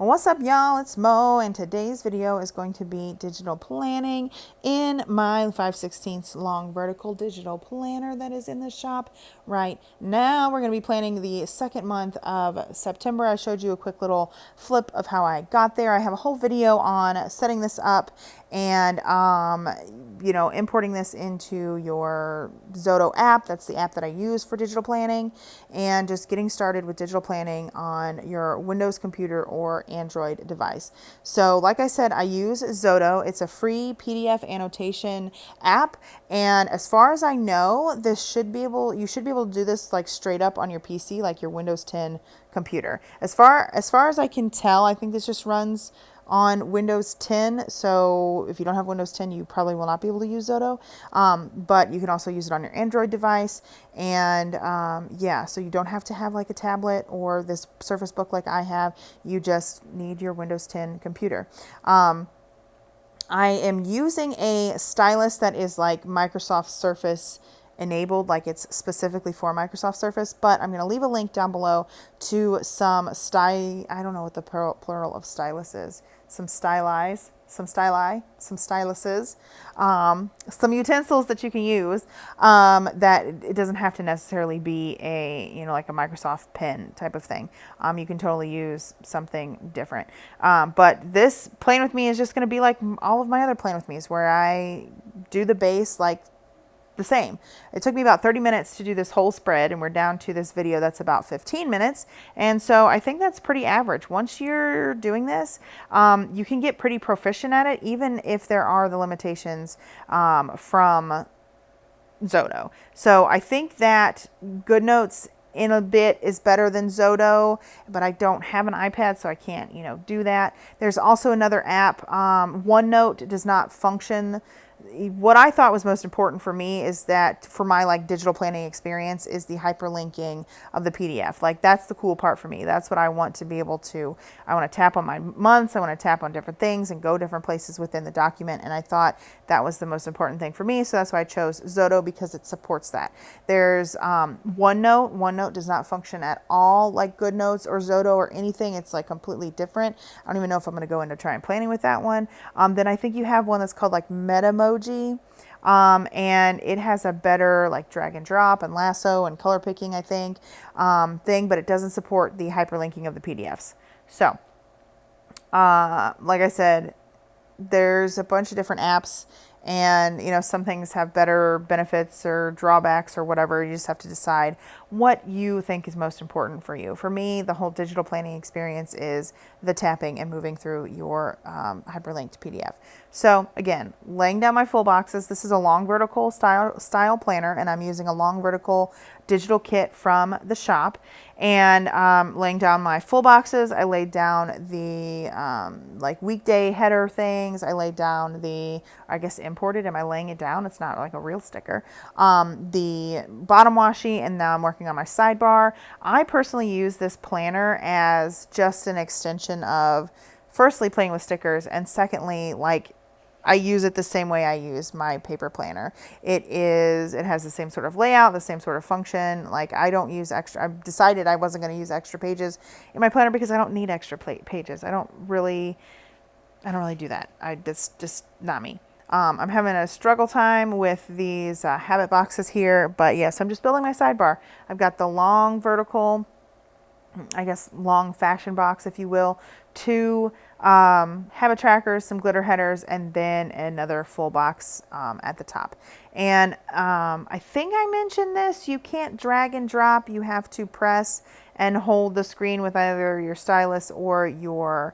What's up, y'all? It's Mo, and today's video is going to be digital planning in my 5/16 long vertical digital planner that is in the shop right now. We're going to be planning the second month of September. I showed you a quick little flip of how I got there. I have a whole video on setting this up and importing this into your Xodo app. That's the app that I use for digital planning, and just getting started with digital planning on your Windows computer or Android device. So like I said, I use Xodo. It's a free PDF annotation app, and as far as I know, you should be able to do this like straight up on your PC, like your Windows 10 computer. As far as I can tell, I think this just runs on Windows 10. So if you don't have Windows 10, you probably will not be able to use Xodo. But you can also use it on your Android device. And yeah, so you don't have to have like a tablet or this Surface Book like I have. You just need your Windows 10 computer. I am using a stylus that is like Microsoft Surface enabled, like it's specifically for Microsoft Surface, but I'm going to leave a link down below to some I don't know what the plural of stylus is, some styluses, some utensils that you can use, that it doesn't have to necessarily be like a Microsoft pen type of thing. You can totally use something different. But this Plan With Me is just going to be like all of my other Plan With Me's, where I do the base like the same. It took me about 30 minutes to do this whole spread, and we're down to this video that's about 15 minutes. And so I think that's pretty average. Once you're doing this, you can get pretty proficient at it, even if there are the limitations from Xodo. So I think that GoodNotes in a bit is better than Xodo, but I don't have an iPad, so I can't, do that. There's also another app. OneNote does not function. What I thought was most important for me is that for my like digital planning experience is the hyperlinking of the PDF. Like that's the cool part for me. That's what I want to be able to. I want to tap on my months. I want to tap on different things and go different places within the document. And I thought that was the most important thing for me. So that's why I chose Xodo, because it supports that. There's OneNote. OneNote does not function at all like GoodNotes or Xodo or anything. It's like completely different. I don't even know if I'm going to go into trying planning with that one. Then I think you have one that's called like Metamoji. And it has a better like drag and drop and lasso and color picking, I think, thing, but it doesn't support the hyperlinking of the PDFs. So, like I said, there's a bunch of different apps, and some things have better benefits or drawbacks or whatever. You just have to decide what you think is most important for you. For me, the whole digital planning experience is the tapping and moving through your hyperlinked PDF. So again, laying down my full boxes. This is a long vertical style planner, and I'm using a long vertical digital kit from the shop. And laying down my full boxes, I laid down the like weekday header things. I laid down the, I guess, imported. Am I laying it down? It's not like a real sticker. The bottom washi, and now I'm working on my sidebar. I personally use this planner as just an extension of, firstly, playing with stickers, and secondly, like, I use it the same way I use my paper planner. It has the same sort of layout, the same sort of function. Like, I don't use extra. I decided I wasn't going to use extra pages in my planner because I don't need extra pages. I don't really do that. That's just not me. I'm having a struggle time with these habit boxes here, but yes, I'm just building my sidebar. I've got the long vertical, I guess long fashion box, if you will, 2 habit trackers, some glitter headers, and then another full box at the top. And I think I mentioned this, you can't drag and drop. You have to press and hold the screen with either your stylus or your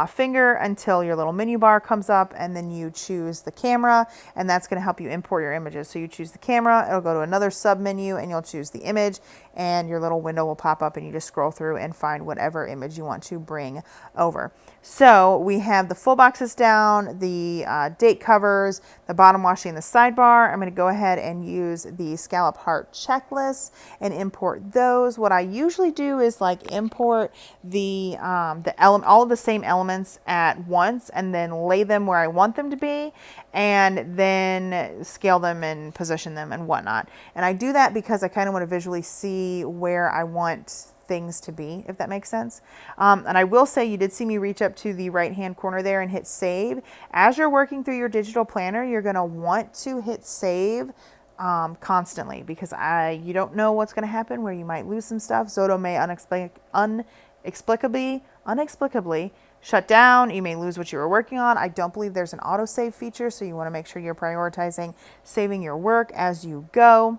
finger until your little menu bar comes up, and then you choose the camera, and that's going to help you import your images. So you choose the camera, it'll go to another sub menu, and you'll choose the image, and your little window will pop up, and you just scroll through and find whatever image you want to bring over. So we have the full boxes down, the date covers, the bottom washi, and the sidebar. I'm going to go ahead and use the scallop heart checklist and import those. What I usually do is like import the all of the same elements at once, and then lay them where I want them to be, and then scale them and position them and whatnot. And I do that because I kind of want to visually see where I want things to be, if that makes sense. And I will say, you did see me reach up to the right hand corner there and hit save. As you're working through your digital planner, you're going to want to hit save constantly, because you don't know what's going to happen, where you might lose some stuff. Xodo may unexplicably shut down. You may lose what you were working on. I don't believe there's an autosave feature, so you want to make sure you're prioritizing saving your work as you go.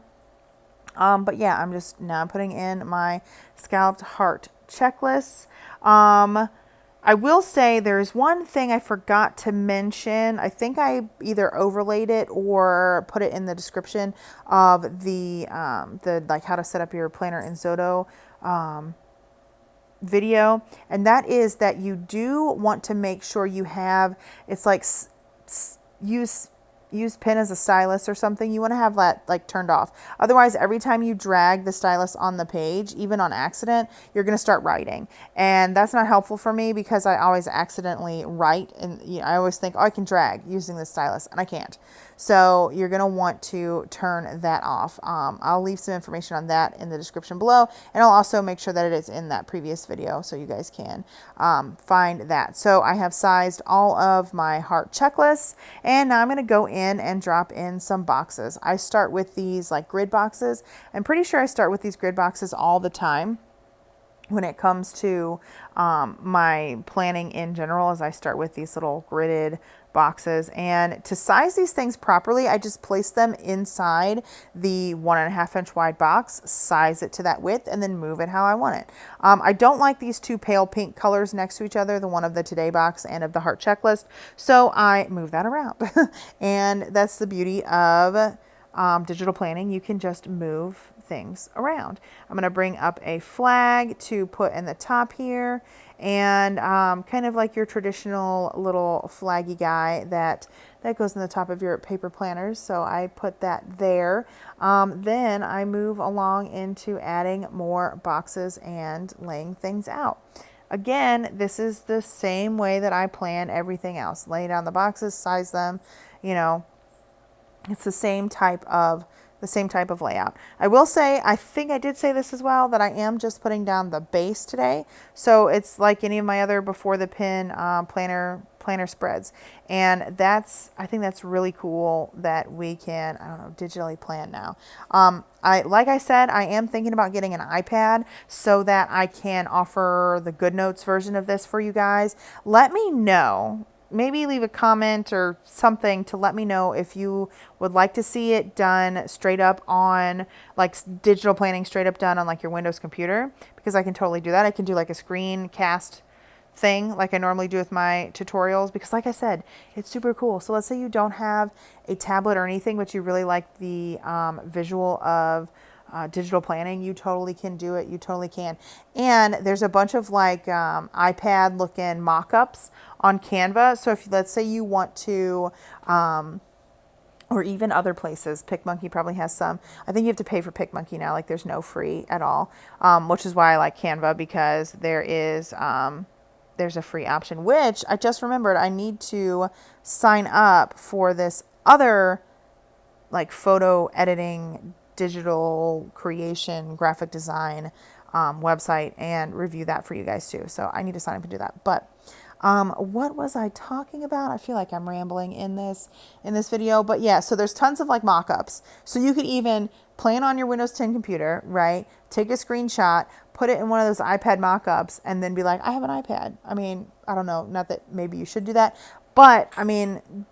But yeah, I'm just now putting in my scalloped heart checklist. I will say there's one thing I forgot to mention. I think I either overlaid it or put it in the description of the like how to set up your planner in Xodo video. And that is that you do want to make sure you have, it's like use pen as a stylus or something. You want to have that like turned off. Otherwise, every time you drag the stylus on the page, even on accident, you're going to start writing. And that's not helpful for me, because I always accidentally write, and I always think, oh, I can drag using the stylus, and I can't. So you're going to want to turn that off. I'll leave some information on that in the description below, and I'll also make sure that it is in that previous video so you guys can find that. So I have sized all of my heart checklists, and now I'm going to go in and drop in some boxes. I start with these like grid boxes. I'm pretty sure I start with these grid boxes all the time when it comes to my planning in general, as I start with these little gridded boxes. And to size these things properly, I just place them inside the 1.5 inch wide box, size it to that width, and then move it how I want it. I don't like these two pale pink colors next to each other, the one of the today box and of the heart checklist, so I move that around. And that's the beauty of digital planning. You can just move things around. I'm going to bring up a flag to put in the top here, and kind of like your traditional little flaggy guy that goes in the top of your paper planners. So I put that there. Then I move along into adding more boxes and laying things out. Again, this is the same way that I plan everything else. Lay down the boxes, size them, it's the same type of layout. I will say, I think I did say this as well, that I am just putting down the base today. So it's like any of my other before the pin planner spreads. And I think that's really cool that we can, I don't know, digitally plan now. Like I said, I am thinking about getting an iPad so that I can offer the GoodNotes version of this for you guys. Let me know. Maybe leave a comment or something to let me know if you would like to see it done straight up on, like digital planning straight up done on like your Windows computer, because I can totally do that. I can do like a screencast thing like I normally do with my tutorials, because like I said, it's super cool. So let's say you don't have a tablet or anything, but you really like the visual of digital planning, you totally can do it. You totally can. And there's a bunch of like iPad looking mock-ups on Canva. So if, let's say you want to, or even other places, PicMonkey probably has some. I think you have to pay for PicMonkey now. Like there's no free at all, which is why I like Canva, because there is, there's a free option, which I just remembered I need to sign up for this other like photo editing, digital creation, graphic design website, and review that for you guys too. So I need to sign up and do that. But what was I talking about? I feel like I'm rambling in this video, but yeah, so there's tons of like mock-ups. So you could even plan on your Windows 10 computer, right? Take a screenshot, put it in one of those iPad mock-ups, and then be like, I have an iPad. I mean, I don't know, not that maybe you should do that, but I mean,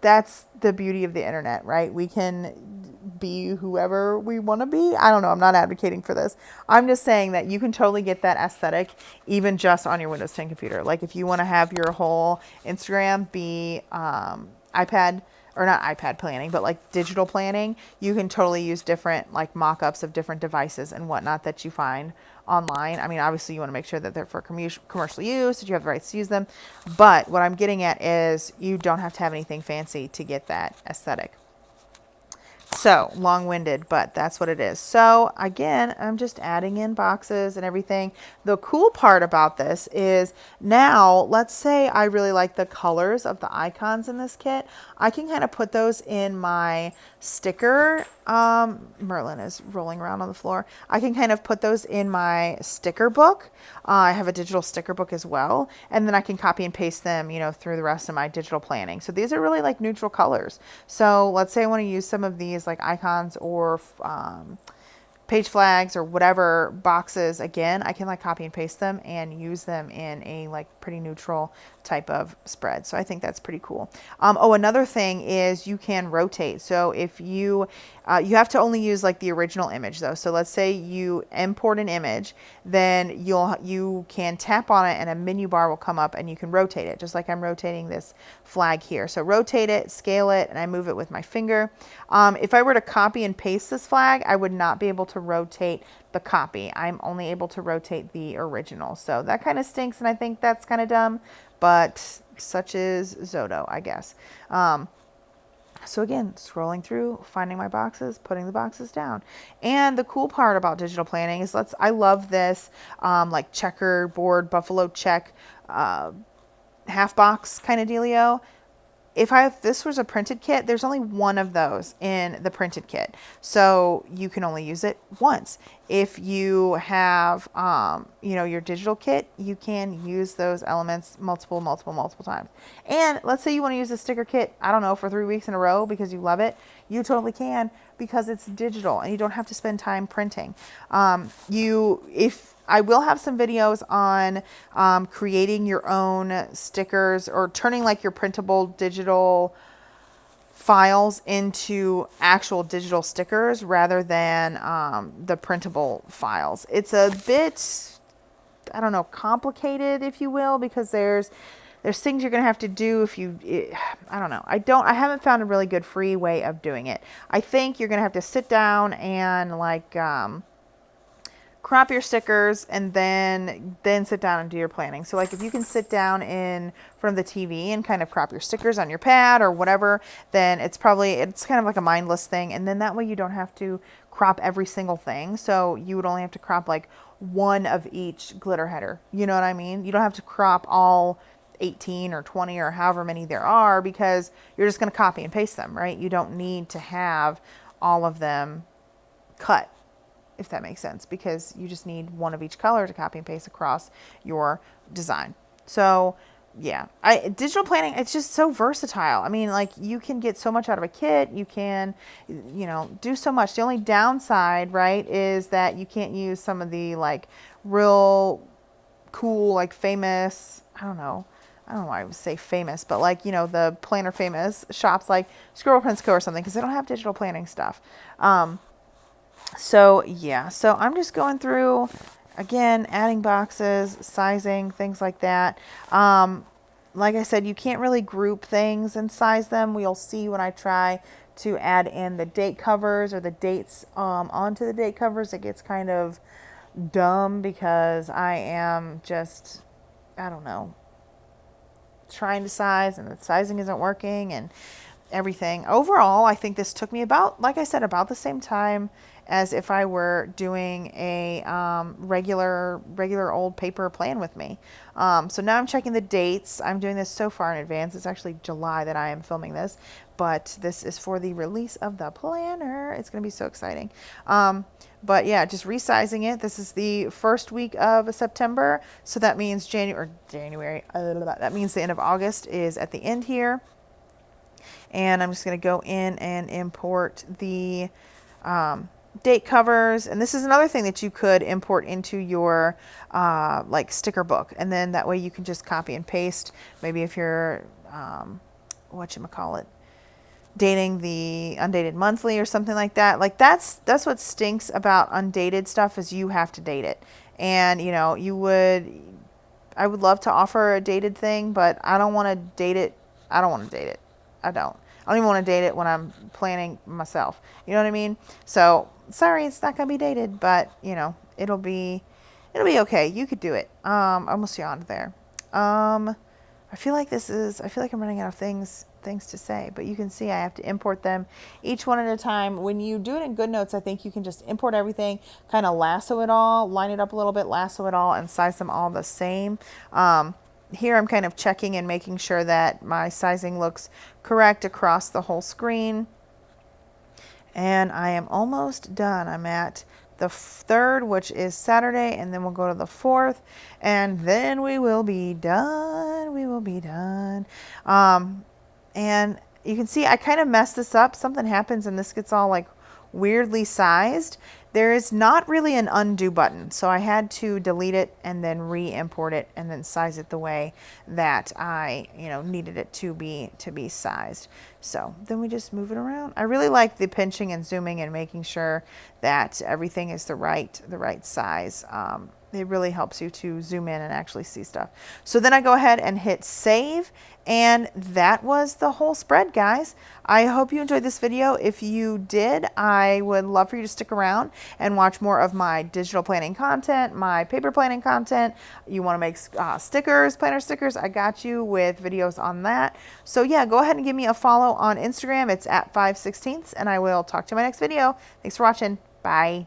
that's the beauty of the internet, right? We can be whoever we want to be. I don't know. I'm not advocating for this. I'm just saying that you can totally get that aesthetic even just on your Windows 10 computer. Like if you want to have your whole Instagram be iPad, or not iPad planning, but like digital planning, you can totally use different like mock-ups of different devices and whatnot that you find online. I mean, obviously you want to make sure that they're for commercial use, that you have the rights to use them. But what I'm getting at is you don't have to have anything fancy to get that aesthetic. So long-winded, but that's what it is. So again, I'm just adding in boxes and everything. The cool part about this is now, let's say I really like the colors of the icons in this kit. I can kind of put those in my sticker. Merlin is rolling around on the floor. I can kind of put those in my sticker book. I have a digital sticker book as well. And then I can copy and paste them, you know, through the rest of my digital planning. So these are really like neutral colors. So let's say I want to use some of these like icons or page flags or whatever boxes. Again, I can like copy and paste them and use them in a like pretty neutral type of spread. So I think that's pretty cool. Oh, another thing is you can rotate. So if you have to only use like the original image though. So let's say you import an image, then you can tap on it and a menu bar will come up and you can rotate it, just like I'm rotating this flag here. So rotate it, scale it, and I move it with my finger. If I were to copy and paste this flag, I would not be able to rotate the copy. I'm only able to rotate the original. So that kind of stinks, and I think that's kind of dumb, but such is Xodo, I guess. So again, scrolling through, finding my boxes, putting the boxes down. And the cool part about digital planning is I love this like checkerboard, buffalo check, half box kind of dealio. If this was a printed kit, there's only one of those in the printed kit. So you can only use it once. If you have, you know, your digital kit, you can use those elements multiple times. And let's say you want to use a sticker kit, I don't know, for 3 weeks in a row because you love it. You totally can because it's digital and you don't have to spend time printing. I will have some videos on creating your own stickers or turning like your printable digital files into actual digital stickers rather than the printable files. It's a bit, I don't know, complicated, if you will, because there's things you're going to have to do I don't know. I haven't found a really good free way of doing it. I think you're going to have to sit down and like crop your stickers and then sit down and do your planning. So like if you can sit down in front of the TV and kind of crop your stickers on your pad or whatever, then it's kind of like a mindless thing. And then that way you don't have to crop every single thing. So you would only have to crop like one of each glitter header. You know what I mean? You don't have to crop all 18 or 20 or however many there are because you're just going to copy and paste them, right? You don't need to have all of them cut, if that makes sense, because you just need one of each color to copy and paste across your design. So yeah, digital planning, it's just so versatile. I mean, like you can get so much out of a kit. You can, you know, do so much. The only downside, right, is that you can't use some of the like real cool, like famous, I don't know why I would say famous, but like, you know, the planner famous shops like Squirrel Prince Co. or something, because they don't have digital planning stuff. So yeah, so I'm just going through, again, adding boxes, sizing, things like that. Like I said, you can't really group things and size them. We'll see when I try to add in the date covers or the dates onto the date covers. It gets kind of dumb because I am just, I don't know, trying to size and the sizing isn't working and everything. Overall, I think this took me about, like I said, about the same time as if I were doing a regular old paper plan with me. So now I'm checking the dates. I'm doing this so far in advance. It's actually July that I am filming this, but this is for the release of the planner. It's going to be so exciting. But yeah, just resizing it. This is the first week of September. So that means January, that means the end of August is at the end here. And I'm just going to go in and import the date covers. And this is another thing that you could import into your like sticker book. And then that way you can just copy and paste. Maybe if you're, dating the undated monthly or something like that. Like that's what stinks about undated stuff is you have to date it. And you know, I would love to offer a dated thing, but I don't want to date it. I don't even want to date it when I'm planning myself. You know what I mean? So sorry, it's not going to be dated, but you know, it'll be okay. You could do it. Almost yawned there. I feel like I'm running out of things to say, but you can see I have to import them each one at a time. When you do it in GoodNotes, I think you can just import everything, kind of lasso it all, line it up a little bit, lasso it all, and size them all the same. Here I'm kind of checking and making sure that my sizing looks correct across the whole screen. And I am almost done. I'm at the 3rd, which is Saturday, and then we'll go to the 4th, and then we will be done. We will be done. And you can see I kind of messed this up. Something happens and this gets all like weirdly sized. There is not really an undo button, so I had to delete it and then re-import it and then size it the way that I, needed it to be sized. So then we just move it around. I really like the pinching and zooming and making sure that everything is the right size. It really helps you to zoom in and actually see stuff. So then I go ahead and hit save, and that was the whole spread, guys. I hope you enjoyed this video. If you did, I would love for you to stick around and watch more of my digital planning content, my paper planning content. You want to make stickers, planner stickers, I got you with videos on that. So yeah, go ahead and give me a follow on Instagram. It's at 5/16, and I will talk to you in my next video. Thanks for watching. Bye.